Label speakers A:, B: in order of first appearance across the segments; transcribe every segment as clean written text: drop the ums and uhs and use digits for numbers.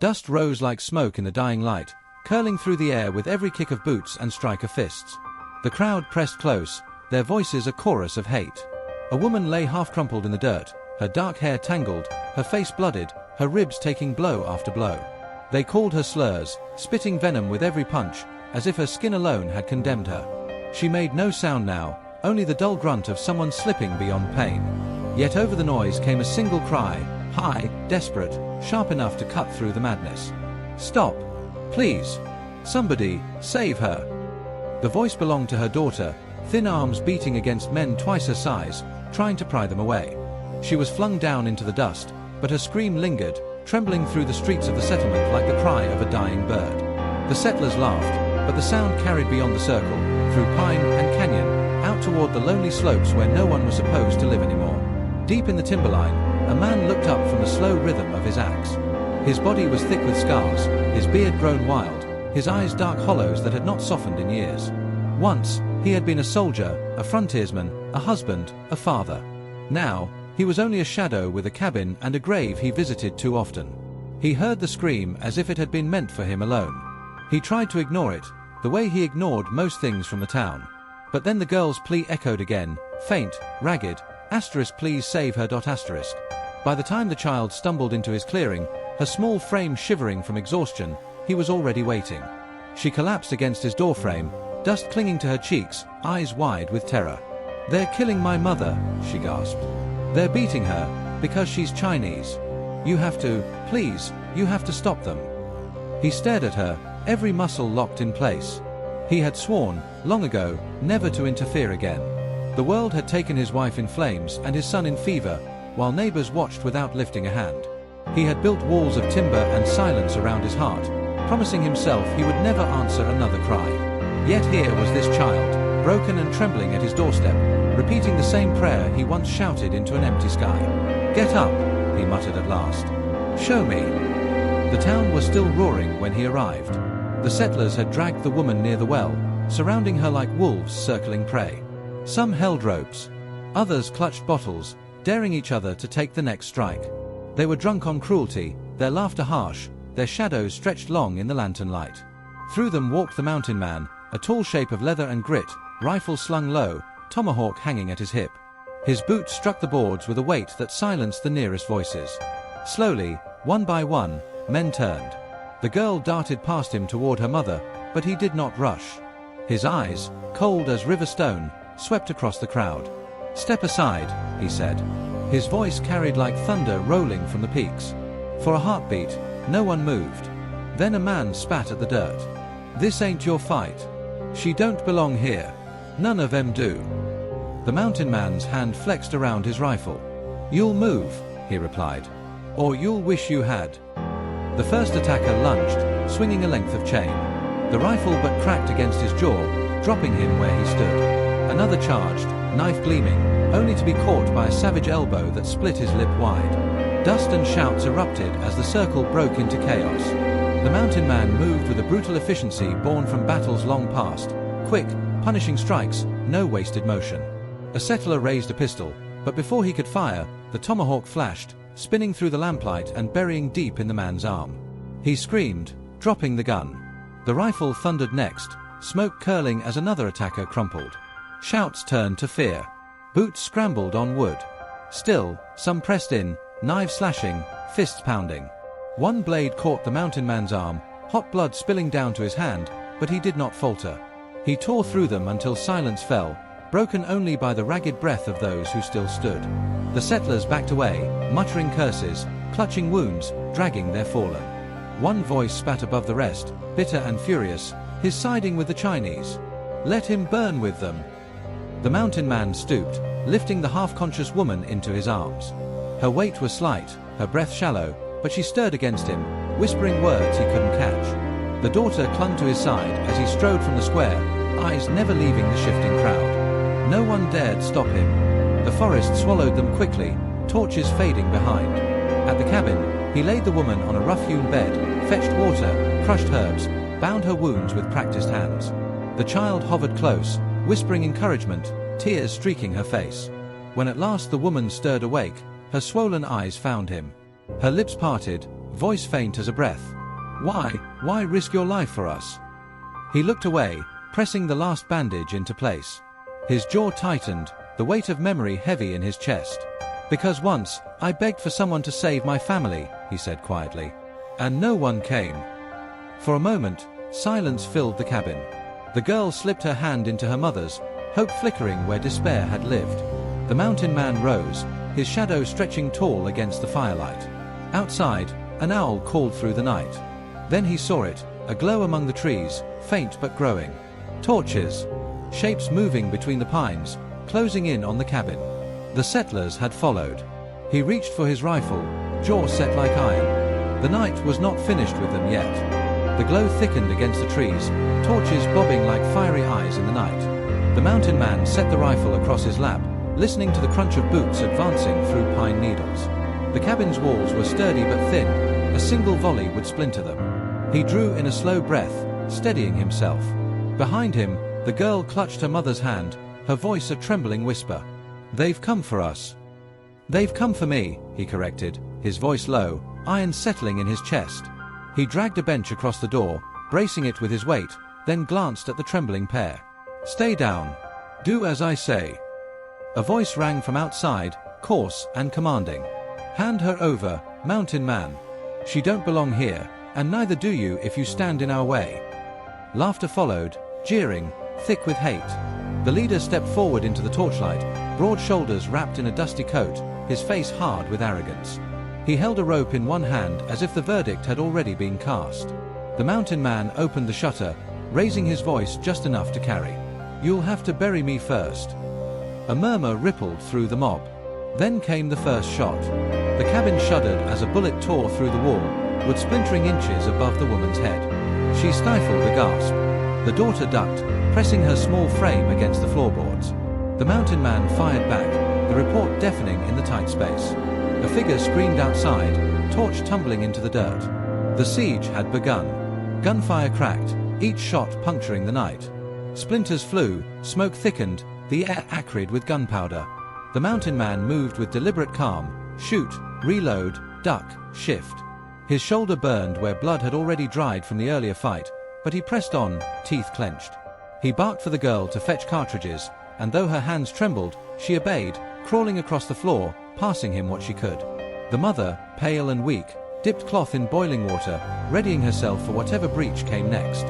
A: Dust rose like smoke in the dying light, curling through the air with every kick of boots and strike of fists. The crowd pressed close, their voices a chorus of hate. A woman lay half-crumpled in the dirt, her dark hair tangled, her face blooded, her ribs taking blow after blow. They called her slurs, spitting venom with every punch, as if her skin alone had condemned her. She made no sound now, only the dull grunt of someone slipping beyond pain. Yet over the noise came a single cry, high, desperate, sharp enough to cut through the madness. "Stop! Please! Somebody, save her!" The voice belonged to her daughter, thin arms beating against men twice her size, trying to pry them away. She was flung down into the dust, but her scream lingered, trembling through the streets of the settlement like the cry of a dying bird. The settlers laughed, but the sound carried beyond the circle, through pine and canyon, out toward the lonely slopes where no one was supposed to live anymore. Deep in the timberline, a man looked up from the slow rhythm of his axe. His body was thick with scars, his beard grown wild, his eyes dark hollows that had not softened in years. Once, he had been a soldier, a frontiersman, a husband, a father. Now, he was only a shadow with a cabin and a grave he visited too often. He heard the scream as if it had been meant for him alone. He tried to ignore it, the way he ignored most things from the town. But then the girl's plea echoed again, faint, ragged, "Please save her." By the time the child stumbled into his clearing, her small frame shivering from exhaustion, he was already waiting. She collapsed against his doorframe, dust clinging to her cheeks, eyes wide with terror. "They're killing my mother," she gasped. "They're beating her, because she's Chinese. You have to, please, you have to stop them." He stared at her, every muscle locked in place. He had sworn, long ago, never to interfere again. The world had taken his wife in flames and his son in fever, while neighbors watched without lifting a hand. He had built walls of timber and silence around his heart, promising himself he would never answer another cry. Yet here was this child, broken and trembling at his doorstep, repeating the same prayer he once shouted into an empty sky. "Get up," he muttered at last. "Show me." The town was still roaring when he arrived. The settlers had dragged the woman near the well, surrounding her like wolves circling prey. Some held ropes. Others clutched bottles, daring each other to take the next strike. They were drunk on cruelty, their laughter harsh, their shadows stretched long in the lantern light. Through them walked the mountain man, a tall shape of leather and grit, rifle slung low, tomahawk hanging at his hip. His boots struck the boards with a weight that silenced the nearest voices. Slowly, one by one, men turned. The girl darted past him toward her mother, but he did not rush. His eyes, cold as river stone, swept across the crowd. "Step aside," he said. His voice carried like thunder rolling from the peaks. For a heartbeat, no one moved. Then a man spat at the dirt. "This ain't your fight. She don't belong here. None of them do." The mountain man's hand flexed around his rifle. "You'll move," he replied. "Or you'll wish you had." The first attacker lunged, swinging a length of chain. The rifle but cracked against his jaw, dropping him where he stood. Another charged, knife gleaming, only to be caught by a savage elbow that split his lip wide. Dust and shouts erupted as the circle broke into chaos. The mountain man moved with a brutal efficiency born from battles long past. Quick, punishing strikes, no wasted motion. A settler raised a pistol, but before he could fire, the tomahawk flashed, spinning through the lamplight and burying deep in the man's arm. He screamed, dropping the gun. The rifle thundered next, smoke curling as another attacker crumpled. Shouts turned to fear. Boots scrambled on wood. Still, some pressed in, knives slashing, fists pounding. One blade caught the mountain man's arm, hot blood spilling down to his hand, but he did not falter. He tore through them until silence fell, broken only by the ragged breath of those who still stood. The settlers backed away, muttering curses, clutching wounds, dragging their fallen. One voice spat above the rest, bitter and furious, his siding with the Chinese. "Let him burn with them." The mountain man stooped, lifting the half-conscious woman into his arms. Her weight was slight, her breath shallow, but she stirred against him, whispering words he couldn't catch. The daughter clung to his side as he strode from the square, eyes never leaving the shifting crowd. No one dared stop him. The forest swallowed them quickly, torches fading behind. At the cabin, he laid the woman on a rough-hewn bed, fetched water, crushed herbs, bound her wounds with practiced hands. The child hovered close, whispering encouragement, tears streaking her face. When at last the woman stirred awake, her swollen eyes found him. Her lips parted, voice faint as a breath. Why risk your life for us?" He looked away, pressing the last bandage into place. His jaw tightened, the weight of memory heavy in his chest. "Because once, I begged for someone to save my family," he said quietly. "And no one came." For a moment, silence filled the cabin. The girl slipped her hand into her mother's, hope flickering where despair had lived. The mountain man rose, his shadow stretching tall against the firelight. Outside, an owl called through the night. Then he saw it, a glow among the trees, faint but growing. Torches. Shapes moving between the pines, closing in on the cabin. The settlers had followed. He reached for his rifle, jaw set like iron. The night was not finished with them yet. The glow thickened against the trees, torches bobbing like fiery eyes in the night. The mountain man set the rifle across his lap, listening to the crunch of boots advancing through pine needles. The cabin's walls were sturdy but thin, a single volley would splinter them. He drew in a slow breath, steadying himself. Behind him, the girl clutched her mother's hand, her voice a trembling whisper. "They've come for us." "They've come for me," he corrected, his voice low, iron settling in his chest. He dragged a bench across the door, bracing it with his weight, then glanced at the trembling pair. "Stay down. Do as I say." A voice rang from outside, coarse and commanding. "Hand her over, mountain man. She don't belong here, and neither do you if you stand in our way." Laughter followed, jeering, thick with hate. The leader stepped forward into the torchlight, broad shoulders wrapped in a dusty coat, his face hard with arrogance. He held a rope in one hand as if the verdict had already been cast. The mountain man opened the shutter, raising his voice just enough to carry. "You'll have to bury me first." A murmur rippled through the mob. Then came the first shot. The cabin shuddered as a bullet tore through the wall, wood splintering inches above the woman's head. She stifled a gasp. The daughter ducked, pressing her small frame against the floorboards. The mountain man fired back, the report deafening in the tight space. A figure screamed outside, torch tumbling into the dirt. The siege had begun. Gunfire cracked, each shot puncturing the night. Splinters flew, smoke thickened, the air acrid with gunpowder. The mountain man moved with deliberate calm, shoot, reload, duck, shift. His shoulder burned where blood had already dried from the earlier fight, but he pressed on, teeth clenched. He barked for the girl to fetch cartridges, and though her hands trembled, she obeyed, crawling across the floor, passing him what she could. The mother, pale and weak, dipped cloth in boiling water, readying herself for whatever breach came next.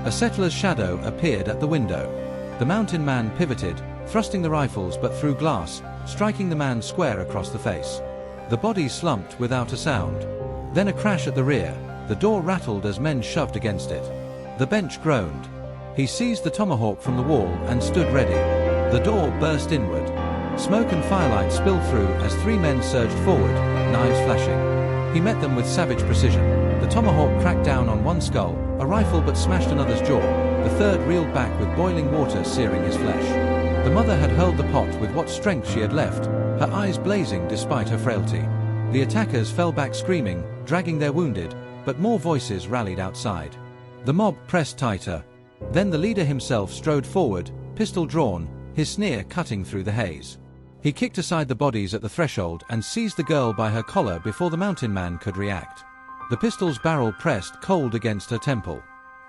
A: A settler's shadow appeared at the window. The mountain man pivoted, thrusting the rifles but through glass, striking the man square across the face. The body slumped without a sound. Then a crash at the rear, the door rattled as men shoved against it. The bench groaned. He seized the tomahawk from the wall and stood ready. The door burst inward. Smoke and firelight spilled through as three men surged forward, knives flashing. He met them with savage precision. The tomahawk cracked down on one skull, a rifle but smashed another's jaw. The third reeled back with boiling water searing his flesh. The mother had hurled the pot with what strength she had left, her eyes blazing despite her frailty. The attackers fell back screaming, dragging their wounded, but more voices rallied outside. The mob pressed tighter. Then the leader himself strode forward, pistol drawn, his sneer cutting through the haze. He kicked aside the bodies at the threshold and seized the girl by her collar before the mountain man could react. The pistol's barrel pressed cold against her temple.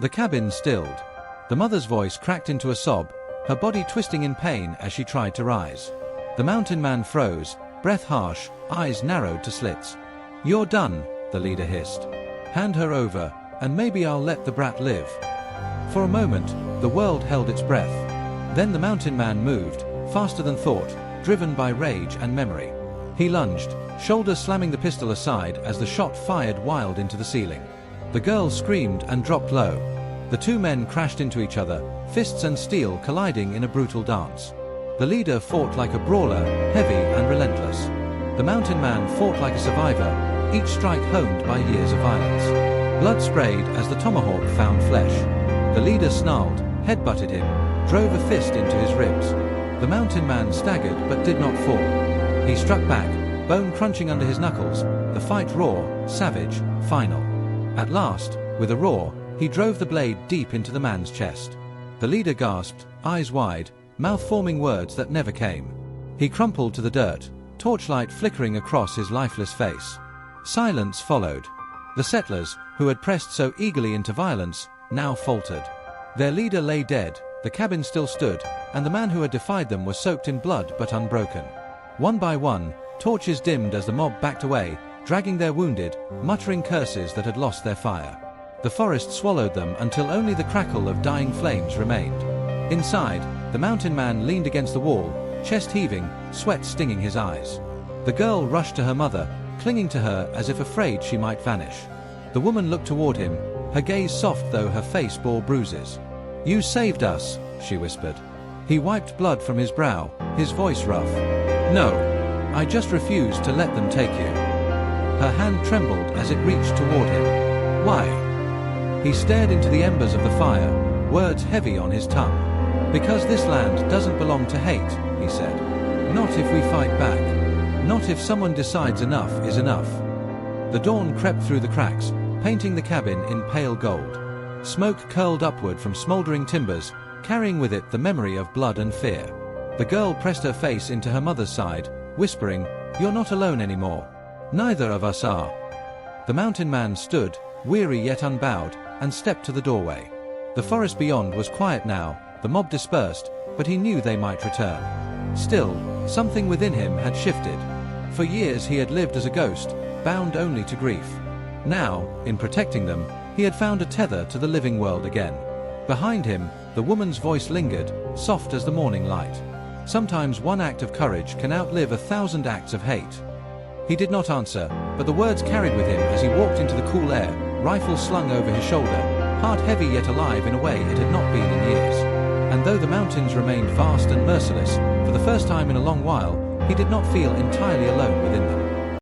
A: The cabin stilled. The mother's voice cracked into a sob, her body twisting in pain as she tried to rise. The mountain man froze, breath harsh, eyes narrowed to slits. "You're done," the leader hissed. "Hand her over, and maybe I'll let the brat live." For a moment, the world held its breath. Then the mountain man moved, faster than thought, driven by rage and memory. He lunged, shoulder slamming the pistol aside as the shot fired wild into the ceiling. The girl screamed and dropped low. The two men crashed into each other, fists and steel colliding in a brutal dance. The leader fought like a brawler, heavy and relentless. The mountain man fought like a survivor, each strike honed by years of violence. Blood sprayed as the tomahawk found flesh. The leader snarled, headbutted him, drove a fist into his ribs. The mountain man staggered but did not fall. He struck back, bone crunching under his knuckles, the fight raw, savage, final. At last, with a roar, he drove the blade deep into the man's chest. The leader gasped, eyes wide, mouth forming words that never came. He crumpled to the dirt, torchlight flickering across his lifeless face. Silence followed. The settlers, who had pressed so eagerly into violence, now faltered. Their leader lay dead, the cabin still stood, and the man who had defied them was soaked in blood but unbroken. One by one, torches dimmed as the mob backed away, dragging their wounded, muttering curses that had lost their fire. The forest swallowed them until only the crackle of dying flames remained. Inside, the mountain man leaned against the wall, chest heaving, sweat stinging his eyes. The girl rushed to her mother, clinging to her as if afraid she might vanish. The woman looked toward him, her gaze soft though her face bore bruises. "You saved us," she whispered. He wiped blood from his brow, his voice rough. "No. I just refused to let them take you." Her hand trembled as it reached toward him. "Why?" He stared into the embers of the fire, words heavy on his tongue. "Because this land doesn't belong to hate," he said. "Not if we fight back. Not if someone decides enough is enough." The dawn crept through the cracks, painting the cabin in pale gold. Smoke curled upward from smoldering timbers, carrying with it the memory of blood and fear. The girl pressed her face into her mother's side, whispering, "You're not alone anymore. Neither of us are." The mountain man stood, weary yet unbowed, and stepped to the doorway. The forest beyond was quiet now, the mob dispersed, but he knew they might return. Still, something within him had shifted. For years he had lived as a ghost, bound only to grief. Now, in protecting them, he had found a tether to the living world again. Behind him, the woman's voice lingered, soft as the morning light. Sometimes one act of courage can outlive 1,000 acts of hate. He did not answer, but the words carried with him as he walked into the cool air, rifle slung over his shoulder, heart heavy yet alive in a way it had not been in years. And though the mountains remained vast and merciless, for the first time in a long while, he did not feel entirely alone within them.